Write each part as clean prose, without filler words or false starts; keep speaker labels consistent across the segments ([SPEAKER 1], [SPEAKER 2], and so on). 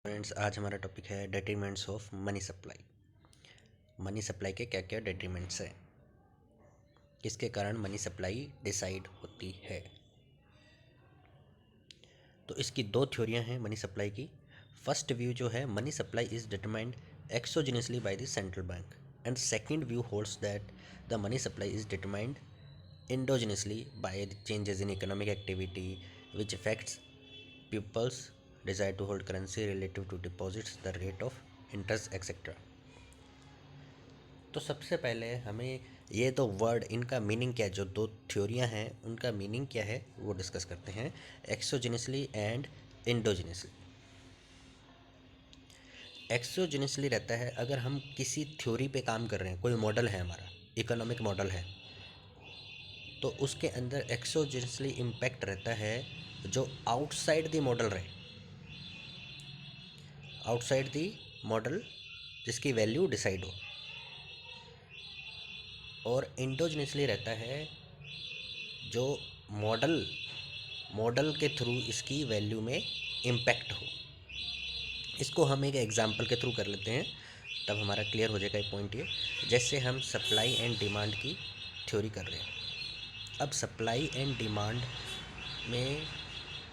[SPEAKER 1] Friends, आज हमारा topic है determinants of money supply. Money supply के क्या क्या डेट्रीमेंट्स हैं, किसके कारण मनी सप्लाई डिसाइड होती है। तो इसकी दो थ्योरियां हैं मनी सप्लाई की। फर्स्ट व्यू जो है, money supply is determined एक्सोजेनसली by the central bank, and second view holds that the money supply is determined endogeneously by the changes in economic activity which affects people's desire to hold currency relative to deposits, the rate of interest, etc. तो सबसे पहले हमें ये दो word, इनका meaning क्या है, जो दो थ्योरियां हैं उनका मीनिंग क्या है वो डिस्कस करते हैं। एक्सोजेनसली एंड इंडोजेनसली। एक्सोजेनसली रहता है अगर हम किसी थ्योरी पे काम कर रहे हैं, कोई मॉडल है हमारा, इकोनॉमिक मॉडल है, तो उसके अंदर एक्सोजेनसली इम्पैक्ट रहता है जो आउटसाइड द मॉडल रहे, आउटसाइड द मॉडल जिसकी वैल्यू डिसाइड हो। और इंडोजेनसली रहता है जो मॉडल मॉडल के थ्रू इसकी वैल्यू में इम्पैक्ट हो। इसको हम एक एग्जांपल के थ्रू कर लेते हैं, तब हमारा क्लियर हो जाएगा ये पॉइंट। ये जैसे हम सप्लाई एंड डिमांड की थ्योरी कर रहे हैं। अब सप्लाई एंड डिमांड में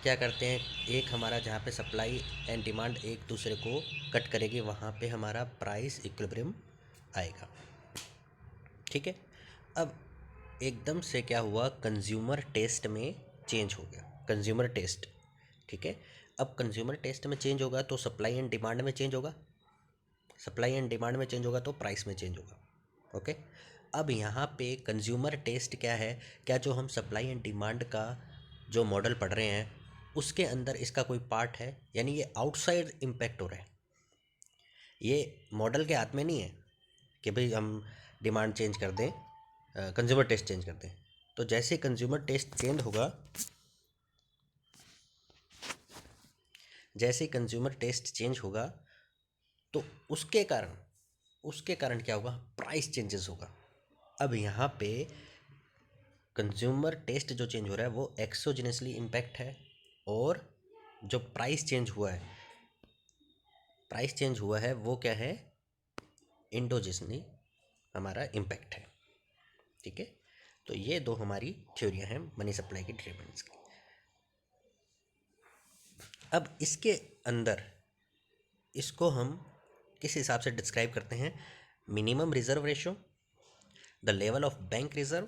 [SPEAKER 1] क्या करते हैं, एक हमारा जहाँ पे सप्लाई एंड डिमांड एक दूसरे को कट करेगी, वहाँ पे हमारा प्राइस इक्विलिब्रियम आएगा। ठीक है। अब एकदम से क्या हुआ, कंज्यूमर टेस्ट में चेंज हो गया, कंज्यूमर टेस्ट। ठीक है। अब कंज्यूमर टेस्ट में चेंज होगा तो सप्लाई एंड डिमांड में चेंज होगा, सप्लाई एंड डिमांड में चेंज होगा तो प्राइस में चेंज होगा। ओके। अब यहाँ पे कंज्यूमर टेस्ट क्या है, क्या जो हम सप्लाई एंड डिमांड का जो मॉडल पढ़ रहे हैं उसके अंदर इसका कोई पार्ट है, यानी ये आउटसाइड इम्पैक्ट हो रहा है। ये मॉडल के हाथ में नहीं है कि भाई हम डिमांड चेंज कर दें, कंज्यूमर टेस्ट चेंज कर दें। तो जैसे कंज्यूमर टेस्ट चेंज होगा, जैसे कंज्यूमर टेस्ट चेंज होगा तो उसके कारण क्या होगा, प्राइस चेंजेस होगा। अब यहाँ पे कंज्यूमर टेस्ट जो चेंज हो रहा है वो एक्सोजेनसली इम्पैक्ट है, और जो प्राइस चेंज हुआ है वो क्या है, इंडोजेनसली हमारा इम्पैक्ट है। ठीक है। तो ये दो हमारी थ्योरियां हैं मनी सप्लाई की डिटरमिनेंट्स की। अब इसके अंदर इसको हम किस हिसाब से डिस्क्राइब करते हैं, minimum reserve ratio, the level of bank reserve,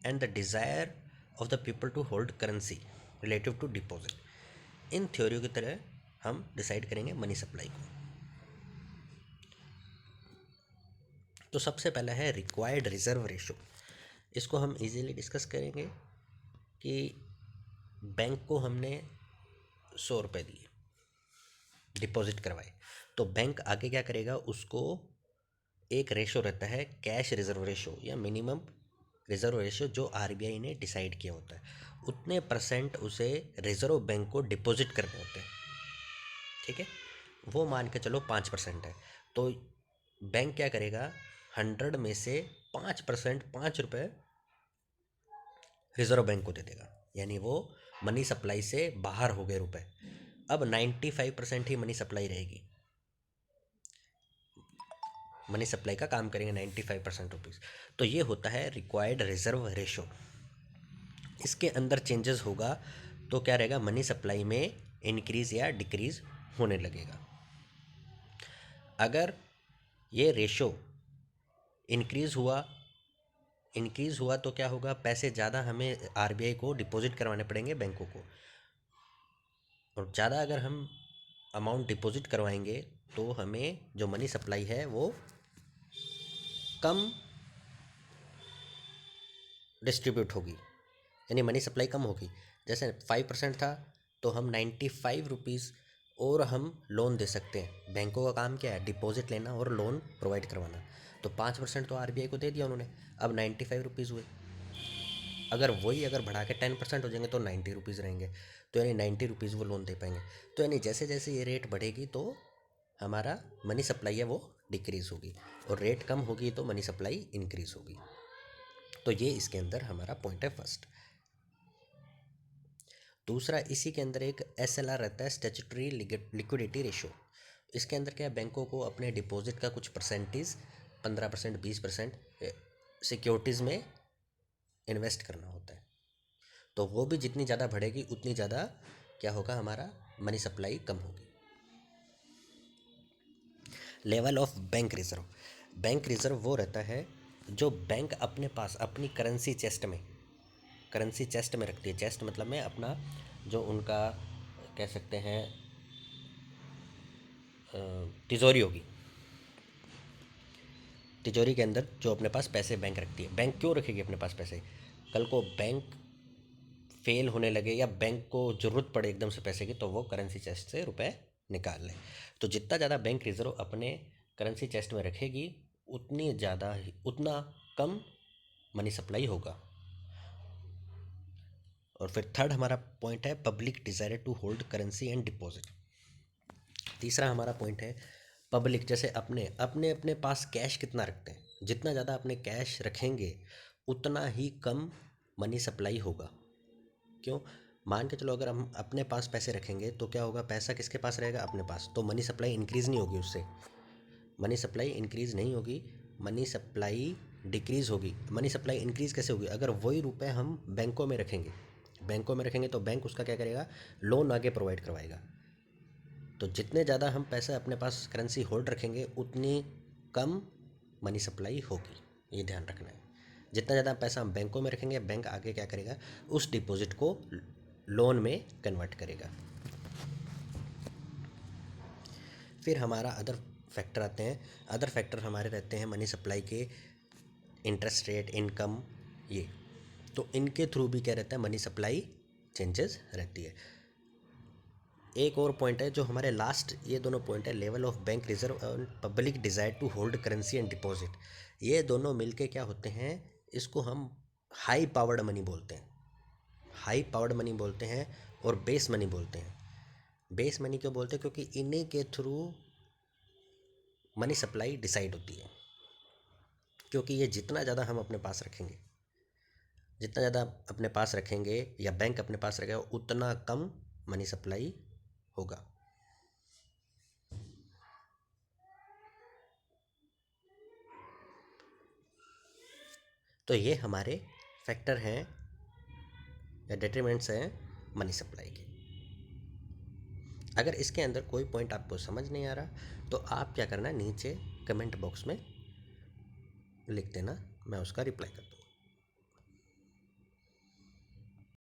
[SPEAKER 1] and the desire of the people to hold currency relative to deposit. इन थ्योरियों की तरह हम डिसाइड करेंगे मनी सप्लाई को। तो सबसे पहला है रिक्वायर्ड रिजर्व रेशो। इसको हम इजीली डिस्कस करेंगे कि बैंक को हमने 100 रुपये दिए, डिपॉजिट करवाए, तो बैंक आगे क्या करेगा, उसको एक रेशो रहता है कैश रिजर्व रेशो या मिनिमम रिजर्व रेशो, जो आरबीआई ने डिसाइड किया होता है, उतने परसेंट उसे रिजर्व बैंक को डिपॉजिट करने होते हैं। ठीक है। वो मान के चलो 5% है, तो बैंक क्या करेगा, 100 में से 5%, 5 रुपये रिजर्व बैंक को दे देगा, यानी वो मनी सप्लाई से बाहर हो गए रुपए। अब 95% ही मनी सप्लाई रहेगी, मनी सप्लाई का काम करेंगे 95% रुपीज़। तो ये होता है रिक्वायर्ड रिजर्व रेशो। इसके अंदर चेंजेस होगा तो क्या रहेगा, मनी सप्लाई में इंक्रीज या डिक्रीज होने लगेगा। अगर ये रेशो इंक्रीज हुआ तो क्या होगा, पैसे ज़्यादा हमें आरबीआई को डिपॉजिट करवाने पड़ेंगे बैंकों को, और ज़्यादा अगर हम अमाउंट डिपॉजिट करवाएंगे तो हमें जो मनी सप्लाई है वो कम डिस्ट्रीब्यूट होगी, यानी मनी सप्लाई कम होगी। जैसे 5% था तो हम 95 रुपीज़ और हम लोन दे सकते हैं। बैंकों का काम क्या है, डिपॉजिट लेना और लोन प्रोवाइड करवाना। तो 5% तो आरबीआई को दे दिया उन्होंने, अब 95 रुपीज़ हुए। अगर बढ़ा के 10% हो जाएंगे तो 90 रुपीज़ रहेंगे, तो यानी 90 रुपीज़ वो लोन दे पाएंगे। तो यानी जैसे जैसे ये रेट बढ़ेगी तो हमारा मनी सप्लाई है वो डिक्रीज़ होगी, और रेट कम होगी तो मनी सप्लाई इंक्रीज़ होगी। तो ये इसके अंदर हमारा पॉइंट है फर्स्ट। दूसरा इसी के अंदर एक SLR रहता है, स्टैट्यूटरी लिक्विडिटी रेशो। इसके अंदर क्या है, बैंकों को अपने डिपॉजिट का कुछ परसेंटेज 15%, 20% सिक्योरिटीज़ में इन्वेस्ट करना होता है। तो वो भी जितनी ज़्यादा बढ़ेगी उतनी ज़्यादा क्या होगा, हमारा मनी सप्लाई कम होगी। Level of bank reserve. Bank reserve वो रहता है जो बैंक अपने पास अपनी करेंसी चेस्ट में रखती है। चेस्ट मतलब में अपना जो उनका कह सकते हैं तिजोरी होगी। तिजोरी के अंदर जो अपने पास पैसे बैंक रखती है। बैंक क्यों रखेगी अपने पास पैसे? कल को बैंक फेल होने लगे या बैंक को ज़रूरत पड़े एकदम से पैसे की, तो वो करेंसी चेस्ट से रुपए निकाल ले। तो जितना ज़्यादा बैंक रिजर्व अपने करेंसी चेस्ट में रखेगी उतना कम मनी सप्लाई होगा। और फिर थर्ड हमारा पॉइंट है public desire to hold currency and deposit. तीसरा हमारा पॉइंट है पब्लिक, जैसे अपने पास कैश कितना रखते हैं। जितना ज़्यादा अपने कैश रखेंगे उतना ही कम मनी सप्लाई होगा। क्यों? मान के चलो, अगर हम अपने पास पैसे रखेंगे तो क्या होगा, पैसा किसके पास रहेगा, अपने पास। तो मनी सप्लाई इंक्रीज़ नहीं होगी, उससे मनी सप्लाई इंक्रीज़ नहीं होगी, मनी सप्लाई डिक्रीज़ होगी। मनी सप्लाई इंक्रीज़ कैसे होगी? अगर वही रुपए हम बैंकों में रखेंगे तो बैंक उसका क्या करेगा, लोन आगे प्रोवाइड करवाएगा। तो जितने ज़्यादा हम पैसा अपने पास करेंसी होल्ड रखेंगे उतनी कम मनी सप्लाई होगी, ये ध्यान रखना है। जितना ज़्यादा पैसा हम बैंकों में रखेंगे, बैंक आगे क्या करेगा, उस डिपॉजिट को लोन में कन्वर्ट करेगा। फिर हमारा अदर फैक्टर आते हैं। अदर फैक्टर हमारे रहते हैं मनी सप्लाई के, इंटरेस्ट रेट, इनकम, ये। तो इनके थ्रू भी क्या रहता है, मनी सप्लाई चेंजेस रहती है। एक और पॉइंट है जो हमारे लास्ट, ये दोनों पॉइंट है लेवल ऑफ बैंक रिजर्व और public desire to hold currency and deposit. ये दोनों मिलके क्या होते हैं, इसको हम हाई पावर्ड मनी बोलते हैं। हाई पावर्ड मनी बोलते हैं और बेस मनी बोलते हैं। बेस मनी क्यों बोलते हैं? क्योंकि इन्हीं के थ्रू मनी सप्लाई डिसाइड होती है। क्योंकि ये जितना ज़्यादा हम अपने पास रखेंगे या बैंक अपने पास रखेगा उतना कम मनी सप्लाई होगा। तो ये हमारे फैक्टर हैं या डिटरमिनेंट्स हैं मनी सप्लाई के। अगर इसके अंदर कोई पॉइंट आपको समझ नहीं आ रहा तो आप क्या करना, नीचे कमेंट बॉक्स में लिख देना, मैं उसका रिप्लाई करूँगा।